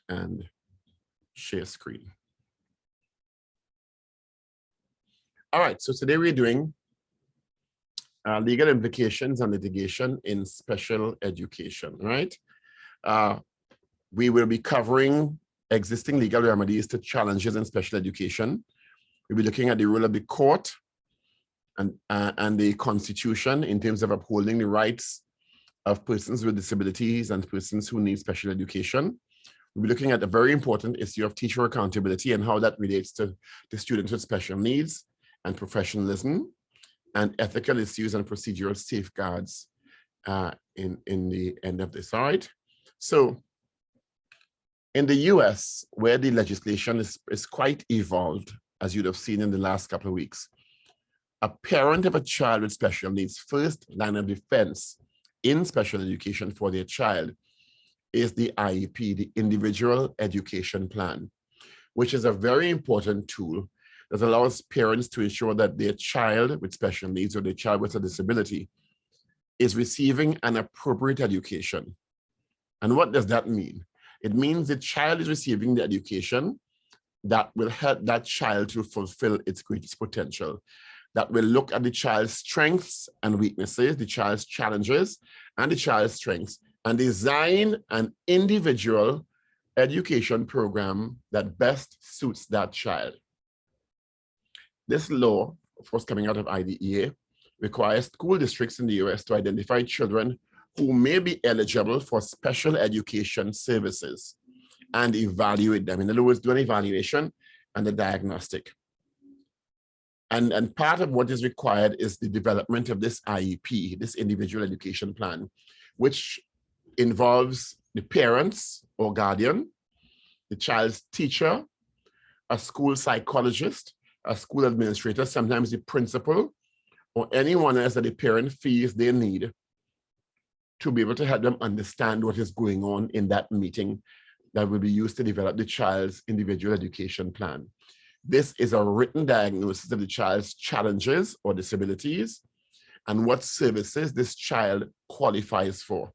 and share screen. All right, so today we're doing legal implications and litigation in special education, right? We will be covering existing legal remedies to challenges in special education. We'll be looking at the role of the court and the Constitution in terms of upholding the rights of persons with disabilities and persons who need special education. We'll be looking at a very important issue of teacher accountability and how that relates to students with special needs and professionalism, and ethical issues and procedural safeguards in the end of this. All right. So in the US, where the legislation is quite evolved, as you'd have seen in the last couple of weeks, a parent of a child with special needs, first line of defense in special education for their child is the IEP, the Individual Education Plan, which is a very important tool that allows parents to ensure that their child with special needs or their child with a disability is receiving an appropriate education. And what does that mean? It means the child is receiving the education that will help that child to fulfill its greatest potential, that will look at the child's strengths and weaknesses, the child's challenges and the child's strengths, and design an individual education program that best suits that child. This law, of course, coming out of IDEA, requires school districts in the US to identify children who may be eligible for special education services and evaluate them. In other words, do an evaluation and a diagnostic. And part of what is required is the development of this IEP, this individual education plan, which involves the parents or guardian, the child's teacher, a school psychologist, a school administrator, sometimes the principal, or anyone else that the parent feels they need to be able to help them understand what is going on in that meeting that will be used to develop the child's individual education plan. This is a written diagnosis of the child's challenges or disabilities and what services this child qualifies for.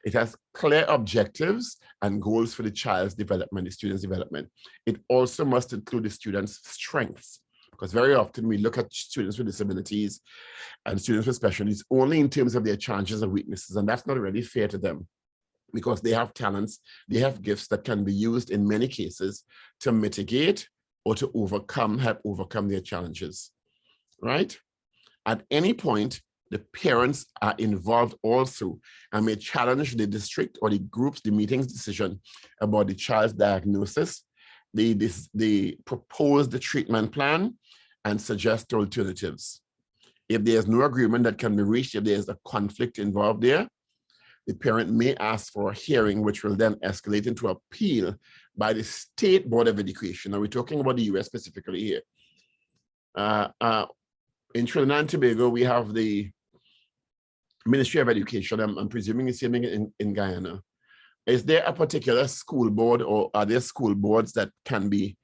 It has clear objectives and goals for the child's development, the student's development. It also must include the student's strengths, because very often we look at students with disabilities and students with special needs only in terms of their challenges and weaknesses, and that's not really fair to them, because they have talents, they have gifts that can be used in many cases to mitigate or to help overcome their challenges, right? At any point, the parents are involved also and may challenge the district or the groups, the meeting's decision about the child's diagnosis. They propose the treatment plan and suggest alternatives. If there's no agreement that can be reached, if there's a conflict involved there, the parent may ask for a hearing, which will then escalate into appeal by the State Board of Education. Now we're talking about the US specifically here. In Trinidad and Tobago, we have the Ministry of Education. I'm presuming the same thing in Guyana. Is there a particular school board, or are there school boards that can be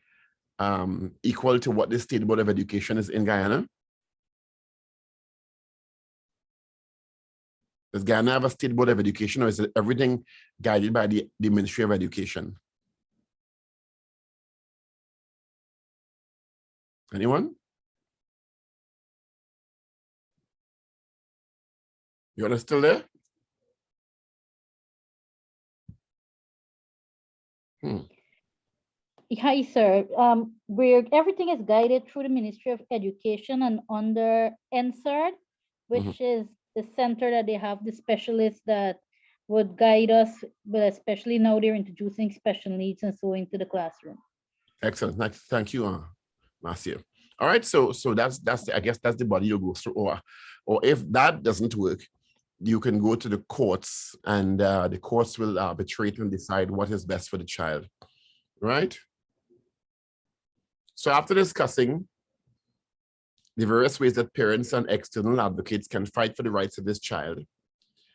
equal to what the State Board of Education is in Guyana? Does Guyana have a State Board of Education, or is it everything guided by the Ministry of Education? Anyone? You all still there? Hi, sir. Everything is guided through the Ministry of Education and under NSERD, which is the center that they have the specialists that would guide us, but especially now they're introducing special needs and so into the classroom. Excellent. Thank you, Marcia. All right, so that's I guess that's the body you go through, or if that doesn't work, you can go to the courts, and the courts will arbitrate and decide what is best for the child, right? So after discussing the various ways that parents and external advocates can fight for the rights of this child,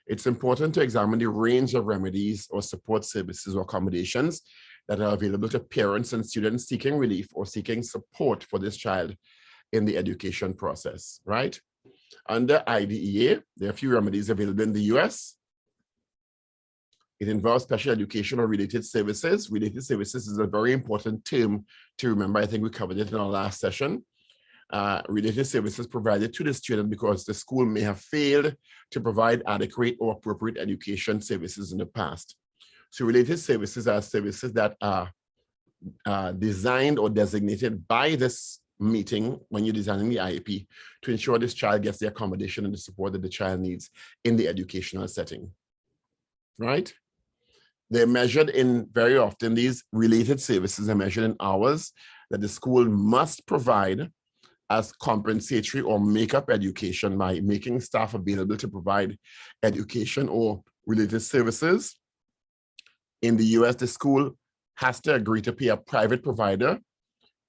it's important to examine the range of remedies or support services or accommodations that are available to parents and students seeking relief or seeking support for this child in the education process, right? Under IDEA, there are a few remedies available in the US. It involves special education or related services. Related services is a very important term to remember. I think we covered it in our last session. Related services provided to the student because the school may have failed to provide adequate or appropriate education services in the past. So related services are services that are designed or designated by this meeting when you're designing the IEP to ensure this child gets the accommodation and the support that the child needs in the educational setting, right? They're measured in, very often, these related services are measured in hours that the school must provide as compensatory or make-up education by making staff available to provide education or related services. In the US, the school has to agree to pay a private provider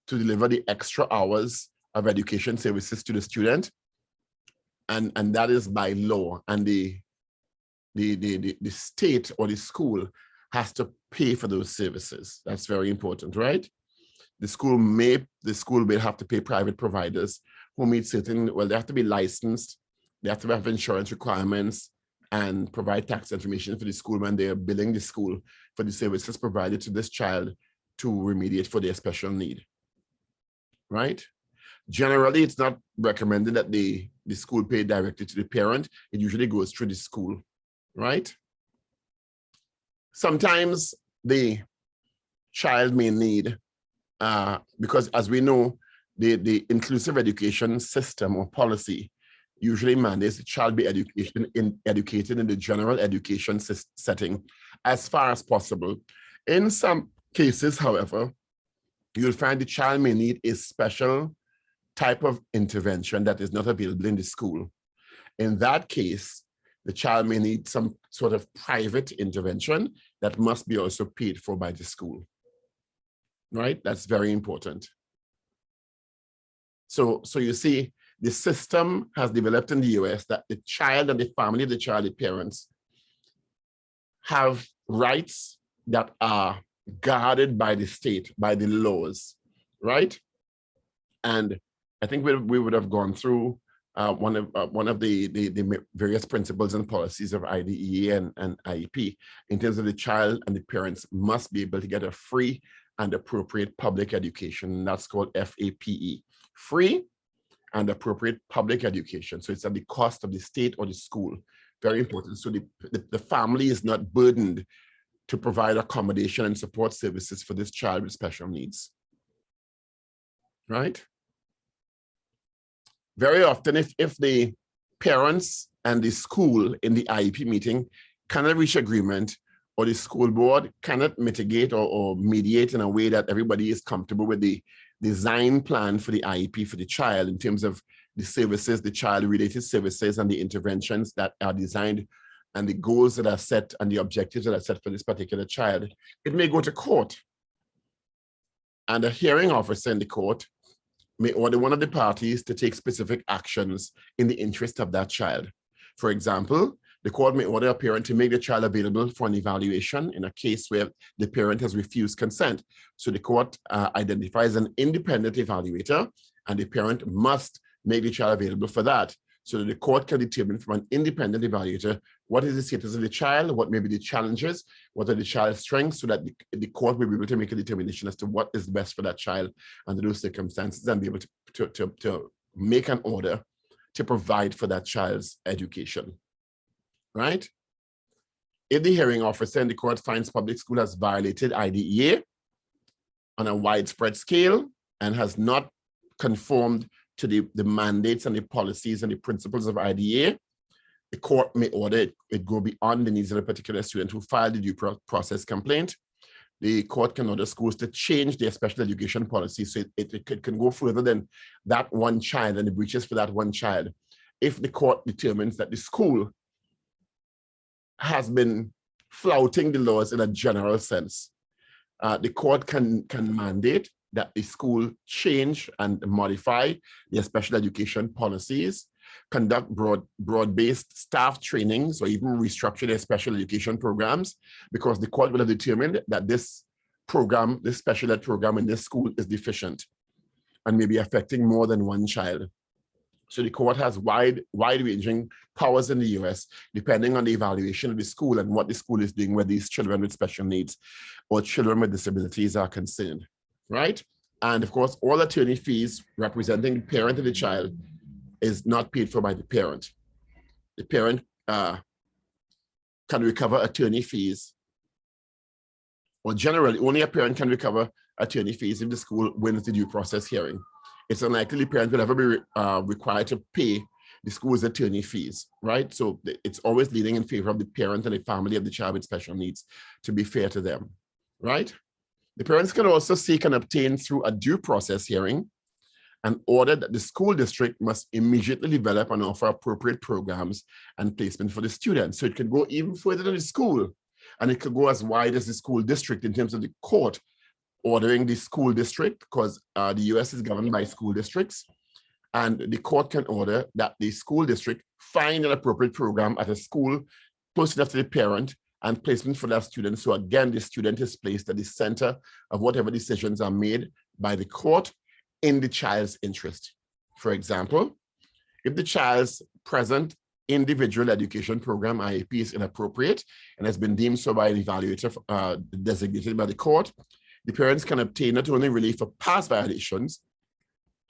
to deliver the extra hours of education services to the student. And that is by law. And the state or the school has to pay for those services. That's very important, right? The school will have to pay private providers who meet certain, well, they have to be licensed, they have to have insurance requirements and provide tax information for the school when they are billing the school for the services provided to this child to remediate for their special need, right? Generally, it's not recommended that the school pay directly to the parent. It usually goes through the school, right? Sometimes the child may need, because as we know, the inclusive education system or policy usually mandates the child be educated in the general education setting as far as possible. In some cases, however, you'll find the child may need a special type of intervention that is not available in the school. In that case, the child may need some sort of private intervention that must be also paid for by the school, right? That's very important. So you see, the system has developed in the US that the child and the family, the child, the parents have rights that are guarded by the state, by the laws, right? And I think we would have gone through one of the various principles and policies of IDEA and IEP in terms of the child and the parents must be able to get a free and appropriate public education. That's called FAPE, free and appropriate public education. So it's at the cost of the state or the school. Very important. So the family is not burdened to provide accommodation and support services for this child with special needs, right? Very often, if the parents and the school in the IEP meeting cannot reach agreement, or the school board cannot mitigate or mediate in a way that everybody is comfortable with the design plan for the IEP for the child in terms of the services, the child-related services and the interventions that are designed and the goals that are set and the objectives that are set for this particular child, it may go to court. And a hearing officer in the court may order one of the parties to take specific actions in the interest of that child. For example, the court may order a parent to make the child available for an evaluation in a case where the parent has refused consent. So the court identifies an independent evaluator, and the parent must make the child available for that. So that the court can determine from an independent evaluator what is the status of the child, what may be the challenges, what are the child's strengths, so that the court will be able to make a determination as to what is best for that child under those circumstances and be able to make an order to provide for that child's education, right? If the hearing officer in the court finds public school has violated IDEA on a widespread scale and has not conformed to the mandates and the policies and the principles of IDEA, the court may order it go beyond the needs of a particular student who filed the due process complaint. The court can order schools to change their special education policy so it can go further than that one child and the breaches for that one child. If the court determines that the school has been flouting the laws in a general sense, the court can mandate that the school change and modify their special education policies, conduct broad-based staff trainings, or even restructure their special education programs, because the court will have determined that this program, this special ed program in this school is deficient and may be affecting more than one child. So the court has wide-ranging powers in the US, depending on the evaluation of the school and what the school is doing, where these children with special needs or children with disabilities are concerned, right? And of course, all attorney fees representing the parent of the child is not paid for by the parent. The parent can recover attorney fees, or generally only a parent can recover attorney fees if the school wins the due process hearing. It's unlikely the parent will ever be required to pay the school's attorney fees, right? So it's always leaning in favor of the parent and the family of the child with special needs, to be fair to them, right? The parents can also seek and obtain through a due process hearing an order that the school district must immediately develop and offer appropriate programs and placement for the students. So it can go even further than the school, and it could go as wide as the school district in terms of the court ordering the school district, because the US is governed by school districts, and the court can order that the school district find an appropriate program at a school close enough to the parent and placement for that student. So again, the student is placed at the center of whatever decisions are made by the court in the child's interest. For example, if the child's present individual education program, IEP, is inappropriate and has been deemed so by the evaluator designated by the court, the parents can obtain not only relief for past violations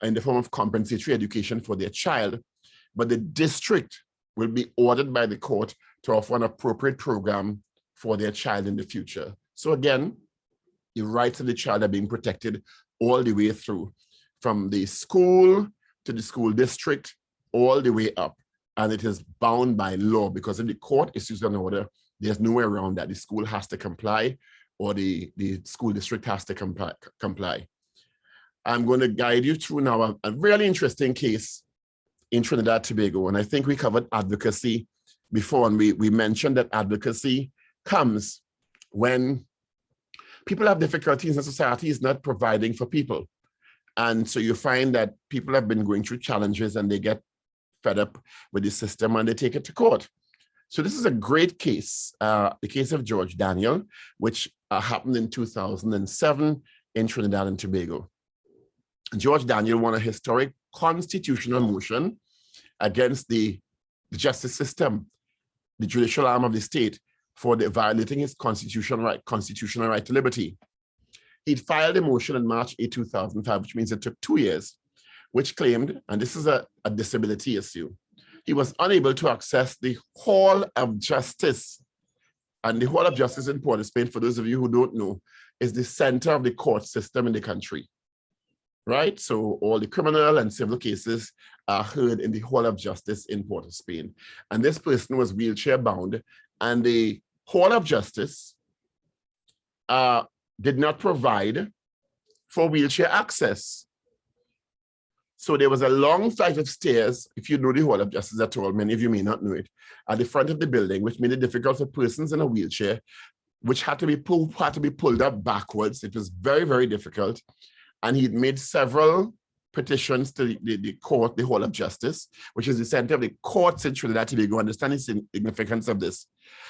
in the form of compensatory education for their child, but the district will be ordered by the court to offer an appropriate program for their child in the future. So again, the rights of the child are being protected all the way through, from the school to the school district, all the way up. And it is bound by law, because if the court issues an order, there's no way around that. The school has to comply, or the school district has to comply. I'm going to guide you through now a really interesting case in Trinidad and Tobago. And I think we covered advocacy before, and we mentioned that advocacy comes when people have difficulties and society is not providing for people. And so you find that people have been going through challenges and they get fed up with the system and they take it to court. So this is a great case, the case of George Daniel, which happened in 2007 in Trinidad and Tobago. George Daniel won a historic constitutional motion against the justice system, the judicial arm of the state, for violating his constitutional right to liberty. He'd filed a motion in March 8, 2005, which means it took 2 years, which claimed, and this is a disability issue, he was unable to access the Hall of Justice. And the Hall of Justice in Port of Spain, for those of you who don't know, is the center of the court system in the country, right? So all the criminal and civil cases are heard in the Hall of Justice in Port of Spain. And this person was wheelchair bound, and the Hall of Justice did not provide for wheelchair access. So there was a long flight of stairs, if you know the Hall of Justice at all, many of you may not know it, at the front of the building, which made it difficult for persons in a wheelchair, which had to be pulled up backwards. It was very, very difficult. And he'd made several petitions to the court, the Hall of Justice, which is the center of the courts in Trinidad and Tobago. Understand the significance of this.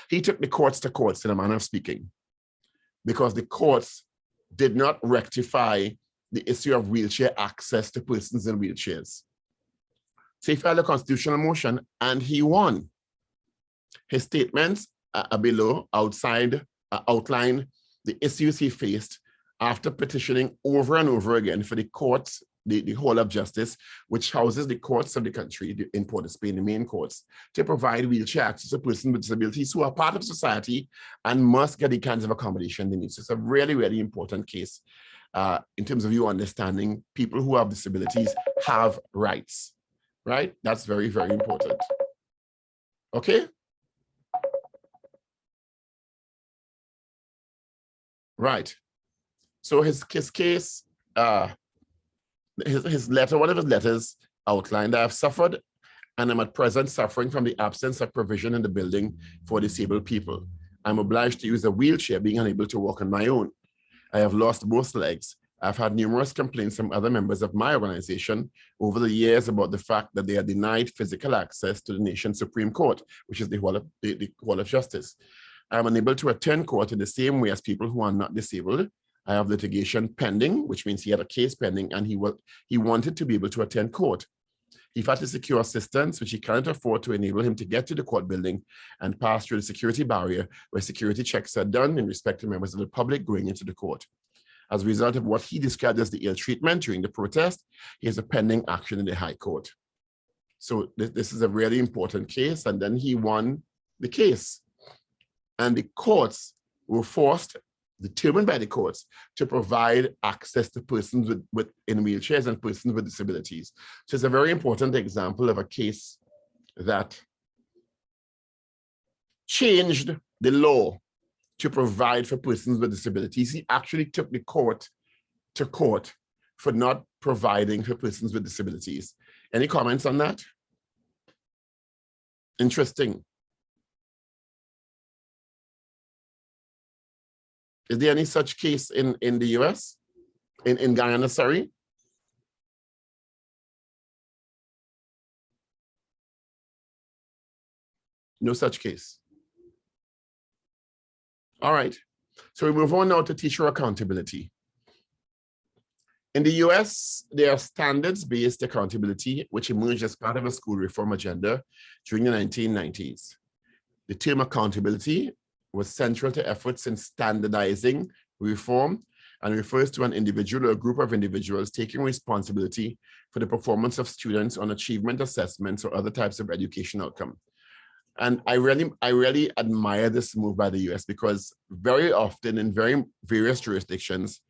He took the courts to courts, in a manner of speaking, because the courts did not rectify the issue of wheelchair access to persons in wheelchairs. So he filed a constitutional motion and he won. His statements below outline the issues he faced after petitioning over and over again for the courts, the Hall of Justice, which houses the courts of the country in Port of Spain, the main courts, to provide wheelchair access to persons with disabilities who are part of society and must get the kinds of accommodation they need. So it's a really, really important case in terms of you understanding people who have disabilities have rights, right? That's very, very important. Okay? Right. So his case, his letter, one of his letters outlined, I have suffered and am at present suffering from the absence of provision in the building for disabled people. I'm obliged to use a wheelchair, being unable to walk on my own. I have lost both legs. I've had numerous complaints from other members of my organization over the years about the fact that they are denied physical access to the nation's Supreme Court, which is the Hall of Justice. I'm unable to attend court in the same way as people who are not disabled. I have litigation pending, which means he had a case pending and he wanted to be able to attend court. He had to secure assistance, which he cannot afford, to enable him to get to the court building and pass through the security barrier where security checks are done in respect to members of the public going into the court. As a result of what he described as the ill treatment during the protest, he has a pending action in the High Court. So this is a really important case, and then he won the case. And the courts were forced, determined by the courts, to provide access to persons in wheelchairs and persons with disabilities. So it's a very important example of a case that changed the law to provide for persons with disabilities. He actually took the court to court for not providing for persons with disabilities. Any comments on that? Interesting. Is there any such case in the US? In Guyana, sorry? No such case. All right. So we move on now to teacher accountability. In the US, there are standards-based accountability, which emerged as part of a school reform agenda during the 1990s. The term accountability was central to efforts in standardizing reform and refers to an individual or a group of individuals taking responsibility for the performance of students on achievement assessments or other types of education outcome. And I really admire this move by the US, because very often in various jurisdictions,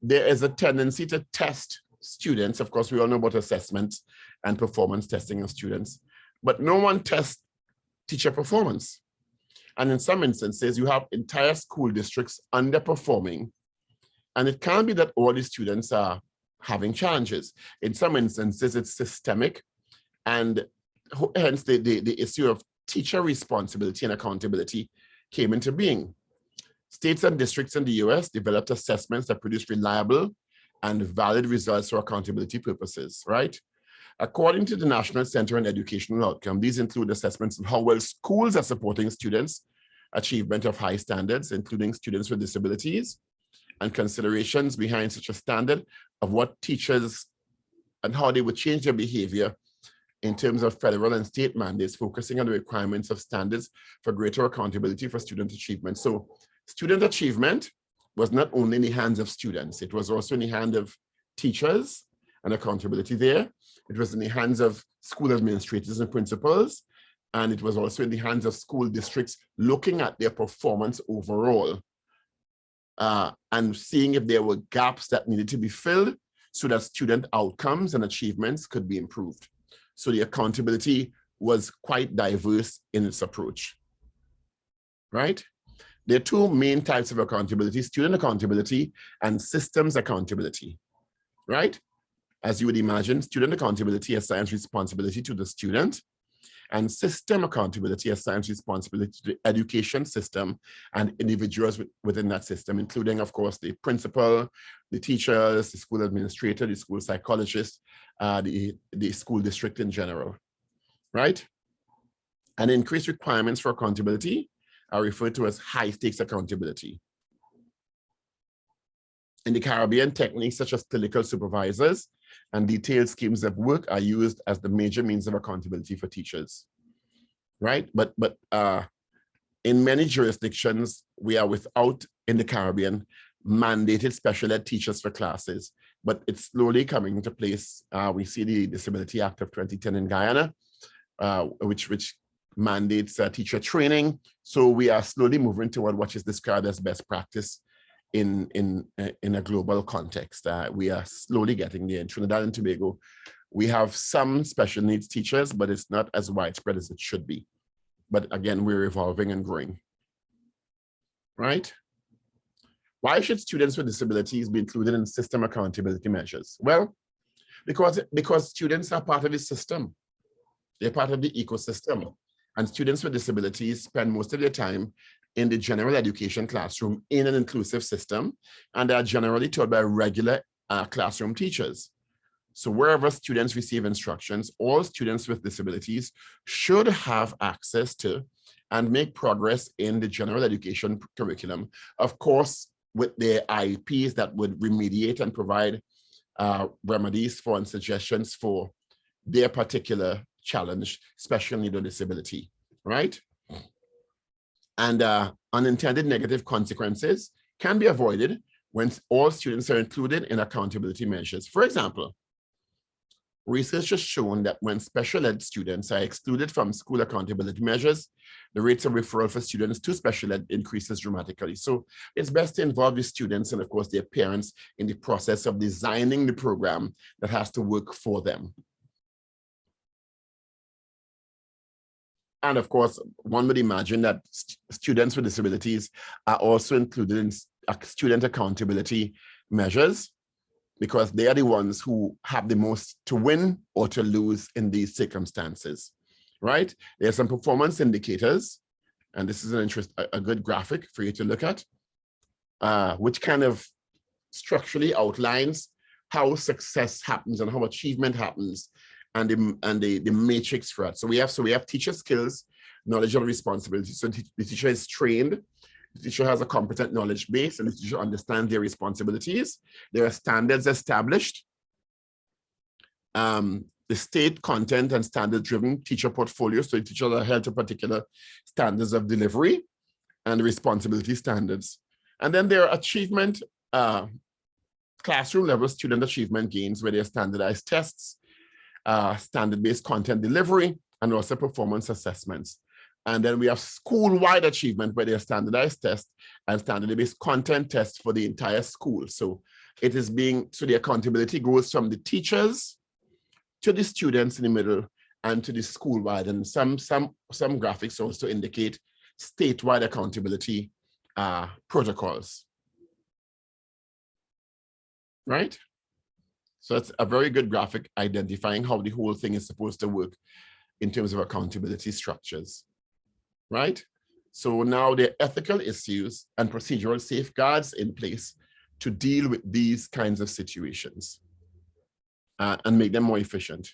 there is a tendency to test students. Of course, we all know about assessments and performance testing of students, but no one tests teacher performance. And in some instances, you have entire school districts underperforming. And it can't be that all the students are having challenges. In some instances, it's systemic. And hence the issue of teacher responsibility and accountability came into being. States and districts in the US developed assessments that produce reliable and valid results for accountability purposes, right? According to the National Center on Educational Outcome, these include assessments of how well schools are supporting students' achievement of high standards, including students with disabilities, and considerations behind such a standard of what teachers and how they would change their behavior in terms of federal and state mandates, focusing on the requirements of standards for greater accountability for student achievement. So student achievement was not only in the hands of students, it was also in the hand of teachers and accountability there. It was in the hands of school administrators and principals, and it was also in the hands of school districts looking at their performance overall and seeing if there were gaps that needed to be filled so that student outcomes and achievements could be improved. So the accountability was quite diverse in its approach, right? There are two main types of accountability: student accountability and systems accountability, right? As you would imagine, student accountability assigns responsibility to the student, and system accountability assigns responsibility to the education system and individuals within that system, including, of course, the principal, the teachers, the school administrator, the school psychologist, the school district in general, right? And increased requirements for accountability are referred to as high-stakes accountability. In the Caribbean, techniques such as clinical supervisors and detailed schemes of work are used as the major means of accountability for teachers, right? But in many jurisdictions, we are without, in the Caribbean, mandated special ed teachers for classes, but it's slowly coming into place. We see the Disability Act of 2010 in Guyana, which mandates teacher training. So we are slowly moving toward what is described as best practice in a global context. We are slowly getting there. In Trinidad and Tobago, we have some special needs teachers, but it's not as widespread as it should be. But again, we're evolving and growing, right? Why should students with disabilities be included in system accountability measures? Well, because students are part of the system. They're part of the ecosystem. And students with disabilities spend most of their time in the general education classroom in an inclusive system, and are generally taught by regular classroom teachers. So wherever students receive instructions, all students with disabilities should have access to and make progress in the general education curriculum, of course, with their IEPs that would remediate and provide remedies for and suggestions for their particular challenge, special need or disability, right? And unintended negative consequences can be avoided when all students are included in accountability measures. For example, research has shown that when special ed students are excluded from school accountability measures, the rates of referral for students to special ed increases dramatically. So it's best to involve the students and of course their parents in the process of designing the program that has to work for them. And of course, one would imagine that students with disabilities are also included in student accountability measures, because they are the ones who have the most to win or to lose in these circumstances, right? There are some performance indicators, and this is a good graphic for you to look at, which kind of structurally outlines how success happens and how achievement happens, and the matrix for it. So we have teacher skills, knowledge and responsibility. So the teacher is trained, the teacher has a competent knowledge base, and the teacher understands their responsibilities. There are standards established. The state content and standard-driven teacher portfolio. So the teachers are held to particular standards of delivery and responsibility standards. And then there are achievement, classroom level student achievement gains, where there are standardized tests, standard-based content delivery, and also performance assessments. And then we have school-wide achievement, where there are standardized tests and standard-based content tests for the entire school. So it is so the accountability goes from the teachers to the students in the middle and to the school-wide. And some graphics also indicate statewide accountability protocols, right? So it's a very good graphic identifying how the whole thing is supposed to work in terms of accountability structures, right? So now there are ethical issues and procedural safeguards in place to deal with these kinds of situations and make them more efficient.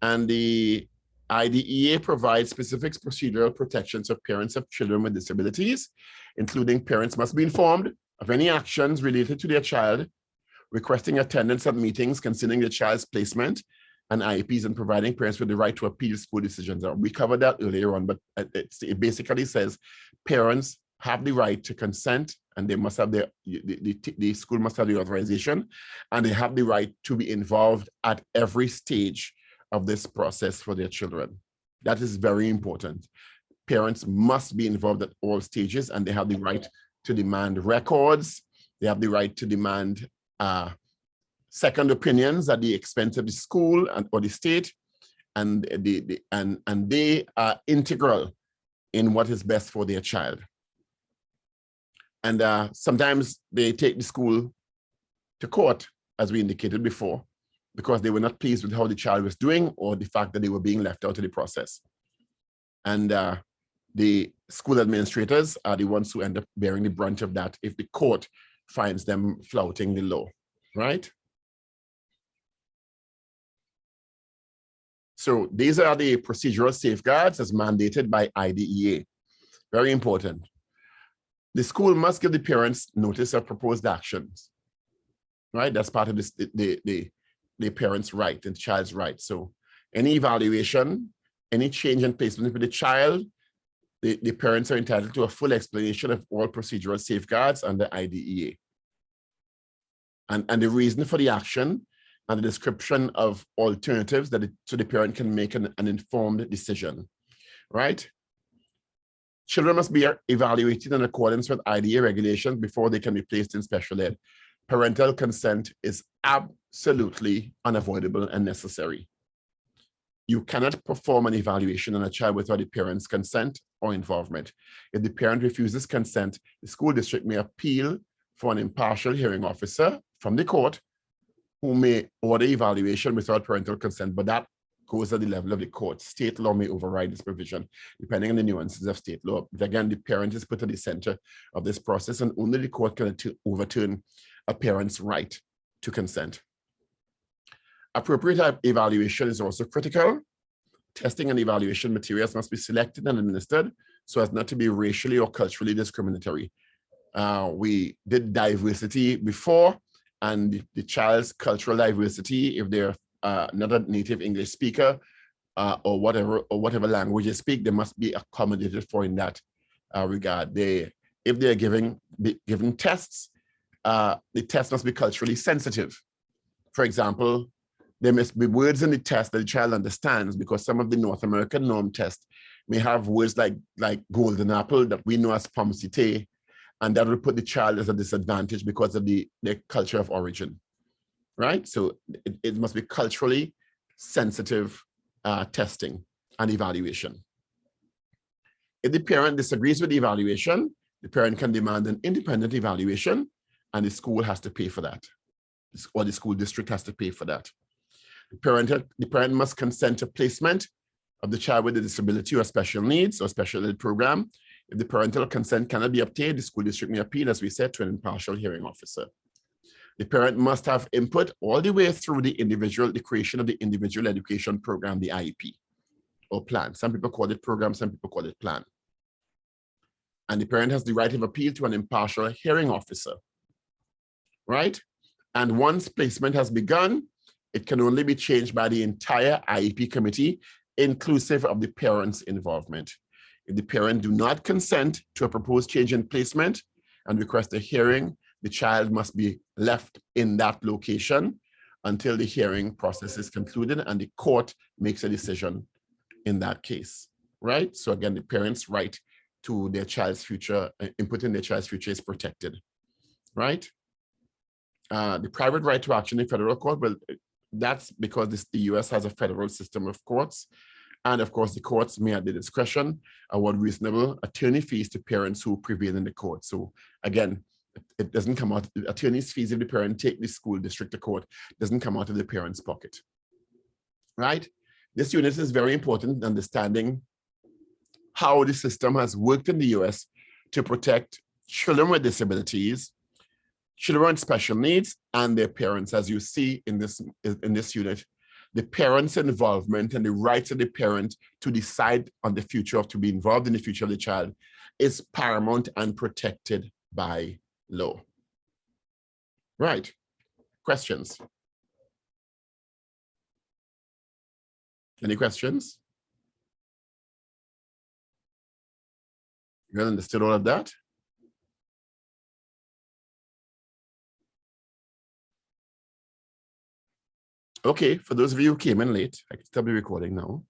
And the IDEA provides specific procedural protections for parents of children with disabilities, including parents must be informed of any actions related to their child, requesting attendance at meetings concerning the child's placement and IEPs, and providing parents with the right to appeal school decisions. We covered that earlier on, but it basically says parents have the right to consent, and they must have the school must have the authorization, and they have the right to be involved at every stage of this process for their children. That is very important. Parents must be involved at all stages, and they have the right to demand records. They have the right to demand second opinions at the expense of the school or the state, and they are integral in what is best for their child. And sometimes they take the school to court, as we indicated before, because they were not pleased with how the child was doing or the fact that they were being left out of the process. And the school administrators are the ones who end up bearing the brunt of that if the court finds them flouting the law, right? So these are the procedural safeguards as mandated by IDEA. Very important. The school must give the parents notice of proposed actions, right? That's part of this, the parent's right and the child's right. So any evaluation, any change in placement with the child, the parents are entitled to a full explanation of all procedural safeguards under IDEA. And the reason for the action and the description of alternatives so the parent can make an informed decision, right? Children must be evaluated in accordance with IDEA regulations before they can be placed in special ed. Parental consent is absolutely unavoidable and necessary. You cannot perform an evaluation on a child without the parent's consent or involvement. If the parent refuses consent, the school district may appeal for an impartial hearing officer from the court who may order evaluation without parental consent, but that goes at the level of the court. State law may override this provision, depending on the nuances of state law. But again, the parent is put at the center of this process, and only the court can overturn a parent's right to consent. Appropriate evaluation is also critical. Testing and evaluation materials must be selected and administered so as not to be racially or culturally discriminatory. We did diversity before, and the child's cultural diversity, if they're not a native English speaker, or whatever language they speak, they must be accommodated for in that regard. If they're given tests, the test must be culturally sensitive. For example, there must be words in the test that the child understands, because some of the North American norm tests may have words like golden apple that we know as pomme cité, and that will put the child at a disadvantage because of their culture of origin, right? So it must be culturally sensitive testing and evaluation. If the parent disagrees with the evaluation, the parent can demand an independent evaluation, and the school has to pay for that, or the school district has to pay for that. The parent must consent to placement of the child with a disability or special needs or special ed program. If the parental consent cannot be obtained, the school district may appeal, as we said, to an impartial hearing officer. The parent must have input all the way through the creation of the individual education program, the IEP or plan. Some people call it program, some people call it plan. And the parent has the right of appeal to an impartial hearing officer, right? And once placement has begun, it can only be changed by the entire IEP committee, inclusive of the parent's involvement. If the parent do not consent to a proposed change in placement and request a hearing, the child must be left in that location until the hearing process is concluded and the court makes a decision in that case, right? So again, the parent's right to their child's future, input in their child's future is protected, right? The private right to action in federal court, well, that's because the US has a federal system of courts. And of course, the courts may at their discretion award reasonable attorney fees to parents who prevail in the court. So again, it doesn't come out, attorney's fees if the parent take the school district to court, doesn't come out of the parent's pocket, right? This unit is very important in understanding how the system has worked in the US to protect children with disabilities, children with special needs, and their parents. As you see in this unit, the parent's involvement and the rights of the parent to decide on the future, to be involved in the future of the child, is paramount and protected by law. Right, questions? Any questions? You understood all of that? Okay, for those of you who came in late, I can stop the recording now.